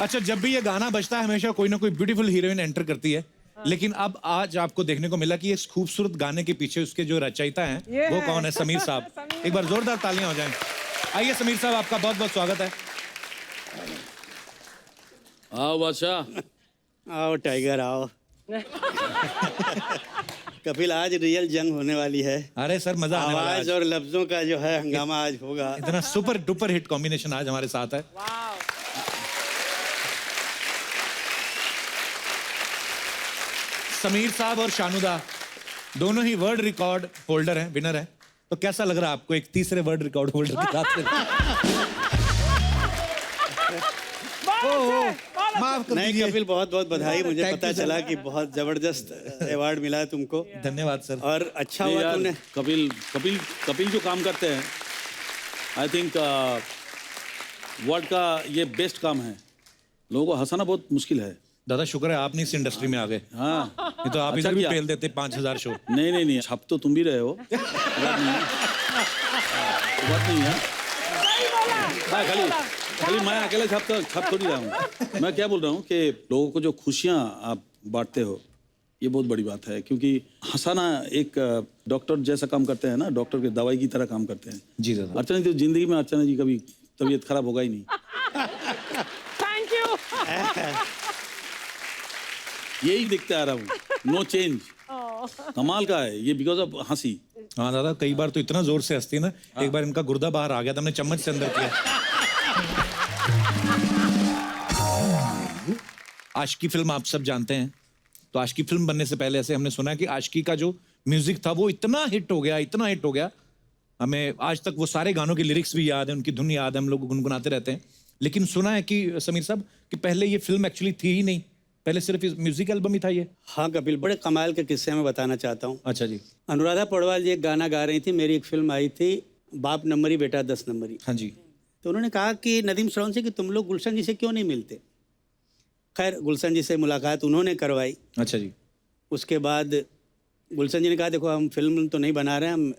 अच्छा, जब भी ये गाना बजता है हमेशा कोई ना कोई ब्यूटीफुल हीरोइन एंटर करती है, लेकिन अब आज आपको देखने को मिला कि इस खूबसूरत गाने के पीछे उसके जो रचयिता हैं वो कौन है? समीर साहब। एक बार जोरदार तालियां हो जाएं। आइए समीर साहब, आपका बहुत बहुत स्वागत है। आओ बादशाह। आओ टाइगर आओ। कपिल, आज रियल जंग होने वाली है। अरे सर, मजा आने वाला है आवाज और लफ्जों का जो है हंगामा आज होगा। इतना सुपर डुपर हिट कॉम्बिनेशन आज हमारे साथ है। समीर साहब और शानुदा दोनों ही वर्ल्ड रिकॉर्ड होल्डर हैं, विनर हैं। तो कैसा लग रहा है आपको एक तीसरे वर्ल्ड रिकॉर्ड होल्डर के साथ? माफ कर नहीं दीजिए। कपिल, बहुत बहुत बधाई। मुझे Thank पता you, sir. चला कि बहुत जबरदस्त अवार्ड मिला है तुमको। धन्यवाद सर। और अच्छा नहीं हुआ यार, तुमने। कपिल कपिल कपिल जो काम करते हैं, आई थिंक वर्ल्ड का ये बेस्ट काम है। लोगों को हंसाना बहुत मुश्किल है। दादा शुक्र है आप नहीं इस इंडस्ट्री में आ गए, हाँ, नहीं तो आप अच्छा इधर भी किया। पेल देते 5000 शो। नहीं छप तो तुम भी रहे हो, बात नहीं है। बात नहीं है। हाँ, खाली मैं अकेले छप थोड़ी रहा हूँ। मैं क्या बोल रहा हूँ कि लोगों को जो खुशियाँ आप बांटते हो, ये बहुत बड़ी बात है। क्योंकि हंसाना एक डॉक्टर जैसा काम करते हैं ना, डॉक्टर के दवाई की तरह काम करते हैं। जी दादा। अर्चना जी तो जिंदगी में अर्चना जी कभी तबीयत खराब होगा ही नहीं। Thank you. यही देखते आ रहा हूँ, नो चेंज। कमाल का है ये, बिकॉज ऑफ हंसी। हाँ दादा, कई बार तो इतना जोर से हंसती है ना, एक बार इनका गुर्दा बाहर आ गया था, हमने चम्मच से अंदर किया। आशिकी फिल्म आप सब जानते हैं, तो आशिकी फिल्म बनने से पहले ऐसे हमने सुना कि आशिकी का जो म्यूजिक था वो इतना हिट हो गया, हमें आज तक वो सारे गानों के लिरिक्स भी याद है, उनकी धुन याद है, हम लोग गुनगुनाते रहते हैं। लेकिन सुना है कि समीर साहब कि पहले ये फिल्म एक्चुअली थी ही नहीं, पहले सिर्फ म्यूजिक एल्बम ही था ये। हाँ कपिल, बड़े कमाल के किस्से मैं बताना चाहता हूँ। अच्छा जी। अनुराधा पौडवाल जी एक गाना गा रही थी, मेरी एक फिल्म आई थी बाप नंबरी बेटा 10 नंबरी। हाँ जी। तो उन्होंने कहा कि नदीम श्रवण से कि तुम लोग गुलशन जी से क्यों नहीं मिलते। खैर गुलशन जी से मुलाकात उन्होंने करवाई। अच्छा जी। उसके बाद गुलशन जी ने कहा देखो हम फिल्म तो नहीं बना रहे हैं, हम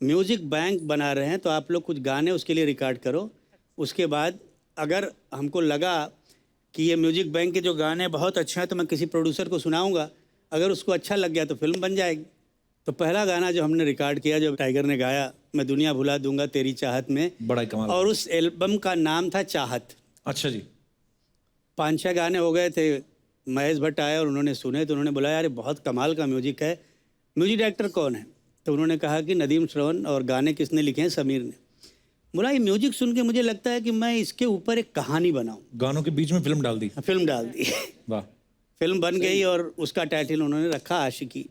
म्यूज़िक बैंक बना रहे हैं, तो आप लोग कुछ गाने उसके लिए रिकॉर्ड करो। उसके बाद अगर हमको लगा कि ये म्यूज़िक बैंक के जो गाने बहुत अच्छे हैं तो मैं किसी प्रोड्यूसर को सुनाऊंगा, अगर उसको अच्छा लग गया तो फिल्म बन जाएगी। तो पहला गाना जो हमने रिकॉर्ड किया, जो टाइगर ने गाया, मैं दुनिया भुला दूंगा तेरी चाहत में, बड़ा ही कमाल। और उस एल्बम का नाम था चाहत। अच्छा जी। 5-6 गाने हो गए थे। महेश भट्ट आए और उन्होंने सुने तो उन्होंने बोला यार ये बहुत कमाल का म्यूजिक है, म्यूजिक डायरेक्टर कौन है? तो उन्होंने कहा कि नदीम श्रवण, और गाने किसने लिखे हैं? समीर ने। बोला ये म्यूजिक सुन के मुझे लगता है कि मैं इसके ऊपर एक कहानी बनाऊं। गानों के बीच में फिल्म डाल दी। फिल्म डाल दी। वाह। फिल्म बन गई और उसका टाइटल उन्होंने रखा आशिकी।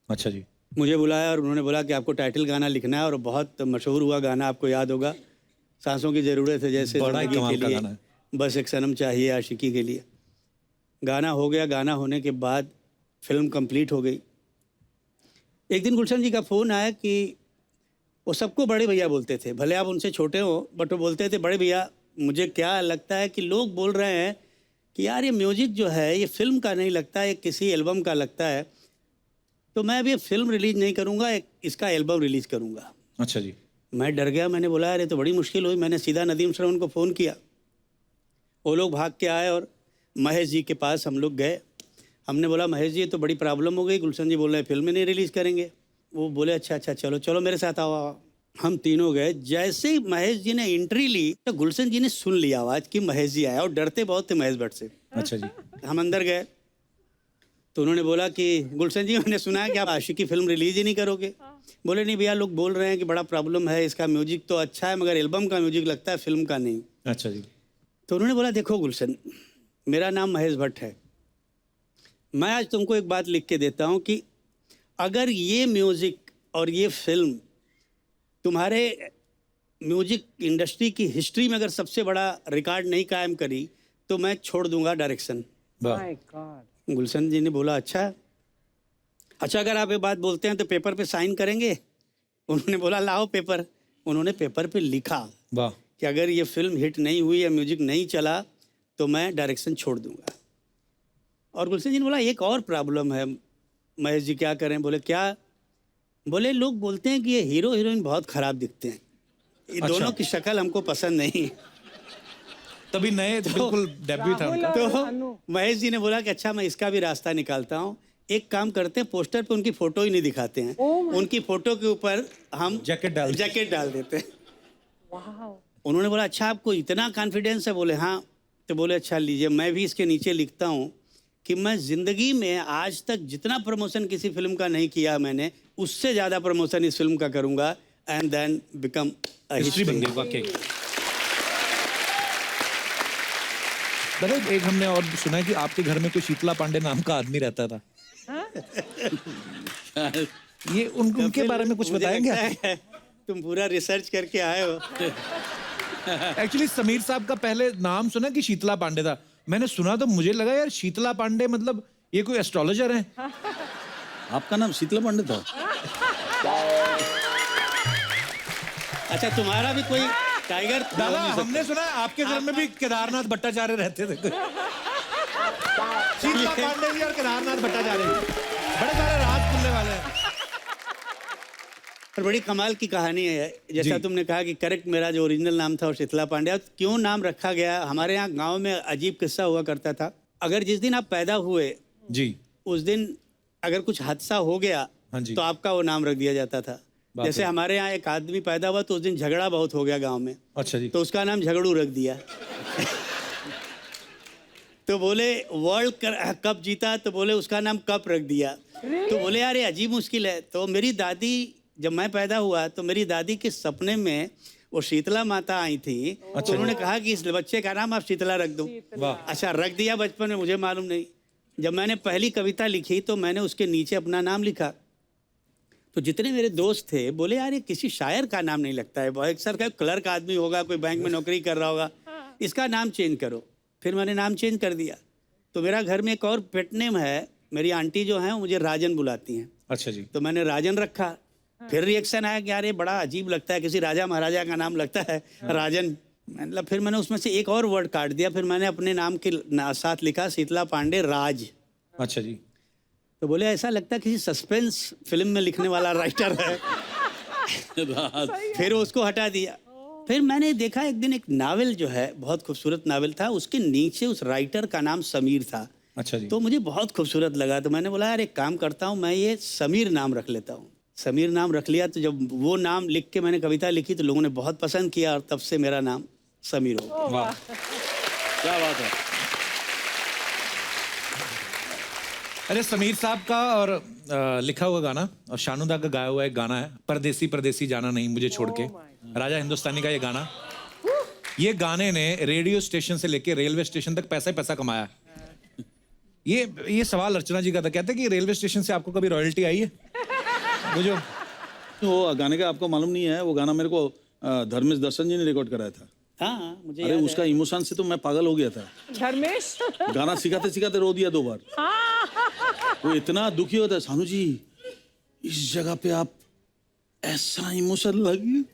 अच्छा जी। मुझे बुलाया और उन्होंने बोला कि आपको टाइटल गाना लिखना है, और बहुत मशहूर हुआ गाना, आपको याद होगा, सांसों की ज़रूरत है जैसे बड़ा ही ज़िंदगी कमाल के का लिए, गाना है। बस एक सनम चाहिए आशिकी के लिए। गाना हो गया। गाना होने के बाद फिल्म कंप्लीट हो गई। एक दिन गुलशन जी का फ़ोन आया कि वो सबको बड़े भैया बोलते थे, भले आप उनसे छोटे हो, बट वो बोलते थे बड़े भैया। मुझे क्या लगता है कि लोग बोल रहे हैं कि यार ये म्यूज़िक जो है ये फिल्म का नहीं लगता, ये किसी एल्बम का लगता है, तो मैं अभी फिल्म रिलीज़ नहीं करूँगा, इसका एल्बम रिलीज़ करूँगा। अच्छा जी। मैं डर गया। मैंने बोला यार ये तो बड़ी मुश्किल हुई। मैंने सीधा नदीम श्रवण को फ़ोन किया। वो लोग भाग के आए और महेश जी के पास हम लोग गए। हमने बोला महेश जी ये तो बड़ी प्रॉब्लम हो गई, गुलशन जी बोल रहे हैं फिल्म नहीं रिलीज़ करेंगे। वो बोले अच्छा चलो मेरे साथ आओ। हम तीनों गए। जैसे ही महेश जी ने एंट्री ली तो गुलशन जी ने सुन लिया आवाज़ कि महेश जी आया, और डरते बहुत थे महेश भट्ट से। अच्छा जी। हम अंदर गए तो उन्होंने बोला कि गुलशन जी मैंने सुना है कि आप आशिकी फिल्म रिलीज़ ही नहीं करोगे। बोले नहीं भैया, लोग बोल रहे हैं कि बड़ा प्रॉब्लम है, इसका म्यूजिक तो अच्छा है मगर एल्बम का म्यूजिक लगता है, फिल्म का नहीं। अच्छा जी। तो उन्होंने बोला देखो गुलशन, मेरा नाम महेश भट्ट है, मैं आज तुमको एक बात लिख के देता हूँ कि अगर ये म्यूज़िक और ये फिल्म तुम्हारे म्यूजिक इंडस्ट्री की हिस्ट्री में अगर सबसे बड़ा रिकॉर्ड नहीं कायम करी तो मैं छोड़ दूंगा डायरेक्शन। वाह। My God. गुलशन जी ने बोला अच्छा अगर आप ये बात बोलते हैं तो पेपर पे साइन करेंगे? उन्होंने बोला लाओ पेपर। उन्होंने पेपर पे लिखा वाह। कि अगर ये फिल्म हिट नहीं हुई या म्यूजिक नहीं चला तो मैं डायरेक्शन छोड़ दूंगा। और गुलशन जी ने बोला एक और प्रॉब्लम है महेश जी, क्या करें? बोले क्या? बोले लोग बोलते हैं कि ये हीरो हीरोइन बहुत ख़राब दिखते हैं, ये अच्छा। दोनों की शक्ल हमको पसंद नहीं। तभी नए बिल्कुल डेब्यू था उनका। तो महेश जी ने बोला कि अच्छा मैं इसका भी रास्ता निकालता हूँ, एक काम करते हैं, पोस्टर पे उनकी फोटो ही नहीं दिखाते हैं, उनकी फोटो के ऊपर हम जैकेट डाल देते हैं। उन्होंने बोला अच्छा आपको इतना कॉन्फिडेंस है? बोले हाँ। तो बोले अच्छा लीजिए, मैं भी इसके नीचे लिखता हूँ कि मैं जिंदगी में आज तक जितना प्रमोशन किसी फिल्म का नहीं किया मैंने, उससे ज़्यादा प्रमोशन इस फिल्म का करूँगा एंड देन बिकम हिस्ट्री बन गई वाकई। एक हमने और सुना है कि आपके घर में कोई शीतला पांडे नाम का आदमी रहता था। ये उनके बारे में कुछ बताएंगे? तुम पूरा रिसर्च करके आए हो। एक्चुअली समीर साहब का पहले नाम सुना कि शीतला पांडे था, मैंने सुना तो मुझे लगा यार शीतला पांडे मतलब ये कोई एस्ट्रोलॉजर है। आपका नाम शीतला पांडे था? अच्छा तुम्हारा भी कोई टाइगर? दादा हमने सुना है आपके घर में भी केदारनाथ भट्टाचार्य रहते थे। शीतला पांडे जी और केदारनाथ भट्टाचार्य बड़े सारे राज खुलने वाले हैं। और बड़ी कमाल की कहानी है, जैसा तुमने कहा कि करेक्ट मेरा जो ओरिजिनल नाम था वो शीतला पांडे। क्यों नाम रखा गया, हमारे यहाँ गांव में अजीब किस्सा हुआ करता था। अगर जिस दिन आप पैदा हुए जी उस दिन अगर कुछ हादसा हो गया तो आपका वो नाम रख दिया जाता था। जैसे हमारे यहाँ एक आदमी पैदा हुआ तो उस दिन झगड़ा बहुत हो गया गांव में। अच्छा जी। तो उसका नाम झगड़ू रख दिया। तो बोले वर्ल्ड कप जीता तो बोले उसका नाम कप रख दिया। तो बोले यार ये अजीब मुश्किल है। तो मेरी दादी, जब मैं पैदा हुआ तो मेरी दादी के सपने में वो शीतला माता आई थी। तो उन्होंने कहा कि इस बच्चे का नाम आप शीतला रख दो। अच्छा रख दिया बचपन में, मुझे मालूम नहीं। जब मैंने पहली कविता लिखी तो मैंने उसके नीचे अपना नाम लिखा। तो जितने मेरे दोस्त थे बोले यार ये किसी शायर का नाम नहीं लगता है, बहुत सर का क्लर्क आदमी होगा, कोई बैंक में नौकरी कर रहा होगा, इसका नाम चेंज करो। फिर मैंने नाम चेंज कर दिया। तो मेरा घर में एक और पेट नेम है, मेरी आंटी जो है मुझे राजन बुलाती हैं। अच्छा जी। तो मैंने राजन रखा। फिर रिएक्शन आया कि यार ये बड़ा अजीब लगता है, किसी राजा महाराजा का नाम लगता है राजन। मतलब फिर मैंने उसमें से एक और वर्ड काट दिया। फिर मैंने अपने नाम के साथ लिखा शीतला पांडे राज। अच्छा जी। तो बोले ऐसा लगता है किसी सस्पेंस फिल्म में लिखने वाला राइटर है। फिर उसको हटा दिया। फिर मैंने देखा एक दिन एक नावल जो है बहुत खूबसूरत नावल था, उसके नीचे उस राइटर का नाम समीर था। अच्छा जी। तो मुझे बहुत खूबसूरत लगा। तो मैंने बोला यार एक काम करता हूँ, मैं ये समीर नाम रख लेता हूँ। समीर नाम रख लिया। तो जब वो नाम लिख के मैंने कविता लिखी तो लोगों ने बहुत पसंद किया और तब से मेरा नाम समीर हो गया। वाह क्या बात है। अरे समीर साहब का और लिखा हुआ गाना और शानुदा का गाया हुआ एक गाना है, परदेसी परदेसी जाना नहीं मुझे छोड़ के, राजा हिंदुस्तानी का ये गाना। ये गाने ने रेडियो स्टेशन से लेके रेलवे स्टेशन तक पैसा ही पैसा कमाया। ये सवाल अर्चना जी का था, कहते कि रेलवे स्टेशन से आपको कभी रॉयल्टी आई है? मुझे वो गाने का आपको मालूम नहीं है, वो गाना मेरे को धर्मेश दर्शन जी ने रिकॉर्ड कराया था। हाँ मुझे अरे उसका इमोशन से तो मैं पागल हो गया था। धर्मेश गाना सिखाते सिखाते रो दिया 2 बार। वो इतना दुखी होता है, सानू जी इस जगह पे आप ऐसा इमोशन लगी।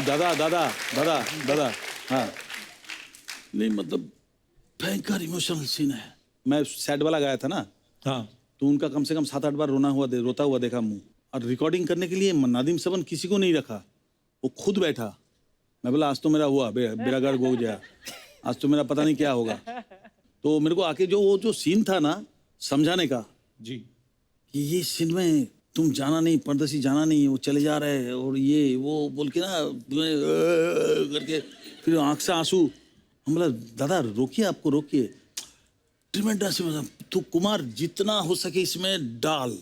दादा दादा दादा दादा हाँ नहीं मतलब भयंकर इमोशनल सीन है। मैं सैड वाला गाया था ना। हाँ तो उनका कम से कम 7-8 बार रोता हुआ देखा मुंह। और रिकॉर्डिंग करने के लिए नादिम सबन किसी को नहीं रखा, वो खुद बैठा। मैं बोला आज तो मेरा हुआ बेरागढ़ गो गया, आज तो मेरा पता नहीं क्या होगा। तो मेरे को आके जो सीन था ना समझाने का जी, कि ये सीन में तुम जाना नहीं, परदेसी जाना नहीं, वो चले जा रहे हैं और ये वो बोल के ना करके फिर आंख से आंसू। हम बोला दादा रोकिए, आपको रोकिए। ट्रिमेंडस तो कुमार जितना हो सके इसमें डाल।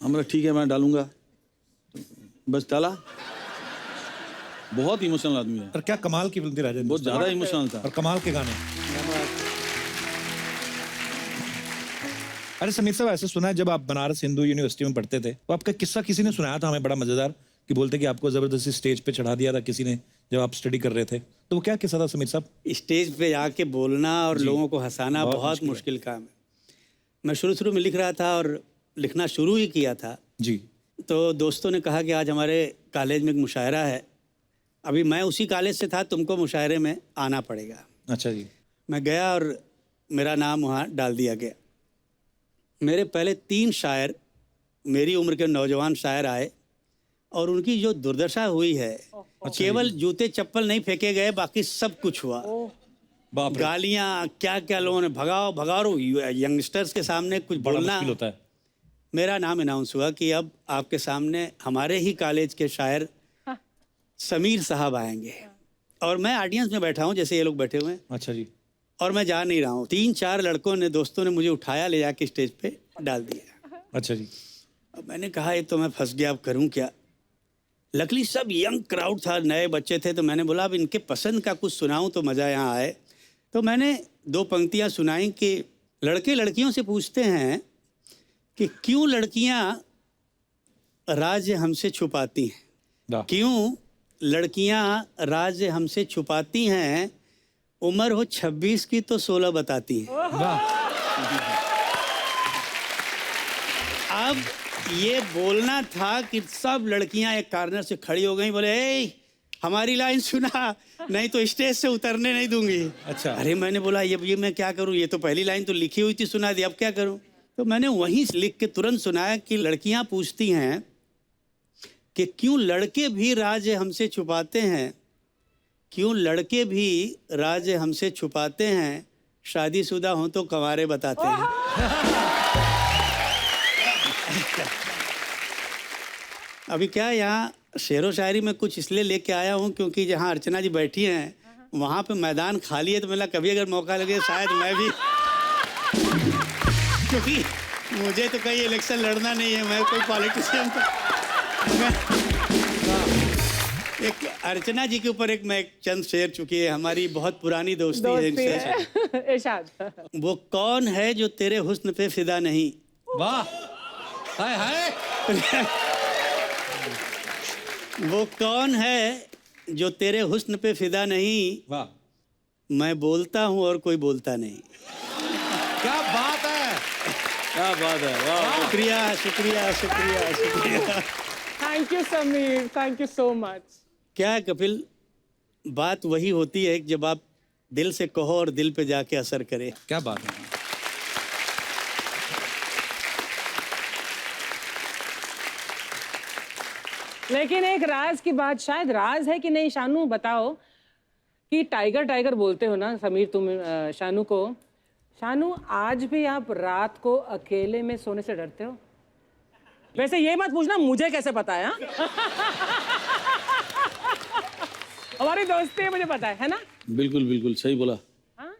हम बोला ठीक है मैं डालूंगा। बस डाला। बहुत इमोशनल आदमी है। और क्या कमाल की फिल्म थी राजा, बहुत ज्यादा इमोशनल था और कमाल के गाने। अरे समीर साहब ऐसे सुना है जब आप बनारस हिंदू यूनिवर्सिटी में पढ़ते थे तो आपका किस्सा किसी ने सुनाया था हमें बड़ा मजेदार, कि बोलते कि आपको जबरदस्ती स्टेज पे चढ़ा दिया था किसी ने जब आप स्टडी कर रहे थे। तो वो क्या किस्सा था समीर साहब? स्टेज पे आके बोलना और लोगों को हंसाना बहुत मुश्किल काम है। मैं शुरू में लिख रहा था और लिखना शुरू ही किया था जी। तो दोस्तों ने कहा कि आज हमारे कॉलेज में एक मुशायरा है। अभी मैं उसी कॉलेज से था, तुमको मुशायरे में आना पड़ेगा। अच्छा जी। मैं गया और मेरा नाम वहाँ डाल दिया गया। मेरे पहले 3 शायर मेरी उम्र के नौजवान शायर आए और उनकी जो दुर्दशा हुई है, केवल जूते चप्पल नहीं फेंके गए, बाकी सब कुछ हुआ। बाप रे, गालियां क्या क्या लोगों ने, भगाओ भगाओ, यंगस्टर्स के सामने कुछ बड़ा बोलना। मुश्किल होता है। मेरा नाम अनाउंस हुआ कि अब आपके सामने हमारे ही कॉलेज के शायर समीर साहब आएंगे, और मैं ऑडियंस में बैठा हूँ जैसे ये लोग बैठे हुए हैं, अच्छा जी, और मैं जा नहीं रहा हूँ। 3-4 लड़कों ने, दोस्तों ने मुझे उठाया, ले जाके स्टेज पे डाल दिया। अच्छा जी, अब मैंने कहा ये तो मैं फंस गया, अब करूँ क्या। लकली सब यंग क्राउड था, नए बच्चे थे, तो मैंने बोला अब इनके पसंद का कुछ सुनाऊं तो मज़ा यहाँ आए। तो मैंने 2 पंक्तियाँ सुनाई कि लड़के लड़कियों से पूछते हैं कि क्यों लड़कियाँ राज हमसे छुपाती हैं, वाह, क्यों लड़कियाँ राज हमसे छुपाती हैं, उम्र हो 26 की तो 16 बताती हैं। वाह, अब ये बोलना था कि सब लड़कियां एक कॉर्नर से खड़ी हो गई, बोले ए हमारी लाइन सुना, नहीं तो स्टेज से उतरने नहीं दूंगी। अच्छा। अरे मैंने बोला ये मैं क्या करूं, ये तो पहली लाइन तो लिखी हुई थी, सुना दी, अब क्या करूं। तो मैंने वहीं लिख के तुरंत सुनाया कि लड़कियां पूछती हैं कि क्यों लड़के भी राज हमसे छुपाते हैं, क्यों लड़के भी राज हमसे छुपाते हैं, शादीशुदा हों तो कंवारे बताते हैं। अभी क्या यहाँ शेरो शायरी में कुछ इसलिए लेके आया हूँ क्योंकि जहाँ अर्चना जी बैठी हैं वहाँ पे मैदान खाली है, तो मेरा कभी अगर मौका लगे शायद मैं भी क्योंकि मुझे तो कहीं इलेक्शन लड़ना नहीं है, मैं कोई पॉलिटिशियन तो एक अर्चना जी के ऊपर मैं एक चंद शेर, चुकी है हमारी बहुत पुरानी दोस्ती है इनसे। इरशाद। वो कौन है जो तेरे हुस्न पे फिदा नहीं, वाह, हाय हाय, वो कौन है जो तेरे हुस्न पे फिदा नहीं, वाह, मैं बोलता हूँ और कोई बोलता नहीं। क्या बात है, क्या बात है, वाह। शुक्रिया शुक्रिया शुक्रिया शुक्रिया। Thank you Sameer, thank you so much. क्या है कपिल, बात वही होती है कि जब आप दिल से कहो और दिल पे जाके असर करे। क्या बात है। लेकिन एक राज की बात, शायद राज है कि नहीं, शानू बताओ, कि टाइगर टाइगर बोलते हो ना समीर तुम शानू को, शानू आज भी आप रात को अकेले में सोने से डरते हो? वैसे ये मत पूछना मुझे कैसे पता है, हाँ? हमारी दोस्ती है, मुझे पता है ना? बिल्कुल बिल्कुल सही बोला हाँ?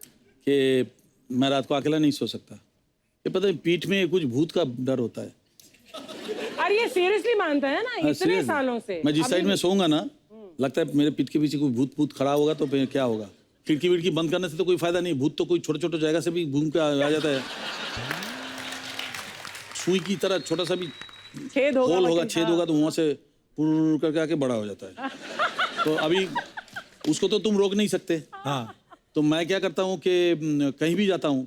कि मैं रात को अकेला नहीं सो सकता। ये पता है पीठ में कुछ भूत का डर होता है। अरे ये सीरियसली मानता है ना हाँ, इतने seriously। सालों से। मैं जिस अभी साइड में सोऊंगा ना, लगता है मेरे पीठ के पीछे कोई भूत भूत खड़ा होगा तो फिर क्या होगा। खिड़की विड़की बंद करने से तो कोई फायदा नहीं, भूत तो कोई छोटे छोटे जगह से भी घूम के आ जाता है। सुई की तरह छोटा सा भी छेद होगा, होल होगा, लेकिन छेद हाँ। होगा तो वहां से पुर करके आके बड़ा हो जाता है। तो अभी उसको तो तुम रोक नहीं सकते। हाँ, तो मैं क्या करता हूँ कि कहीं भी जाता हूँ,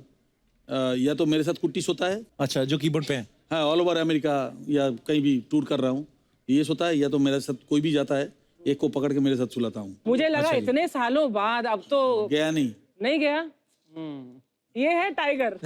या तो मेरे साथ कुट्टी सोता है, अच्छा, जो कीबोर्ड पे है। हाँ, ऑल ओवर अमेरिका या कहीं भी टूर कर रहा हूँ, ये सोता है, या तो मेरे साथ कोई भी जाता है, एक को पकड़ के मेरे साथ सुलाता हूँ। मुझे लगा इतने सालों बाद अब तो गया नहीं। नहीं गया। ये है टाइगर।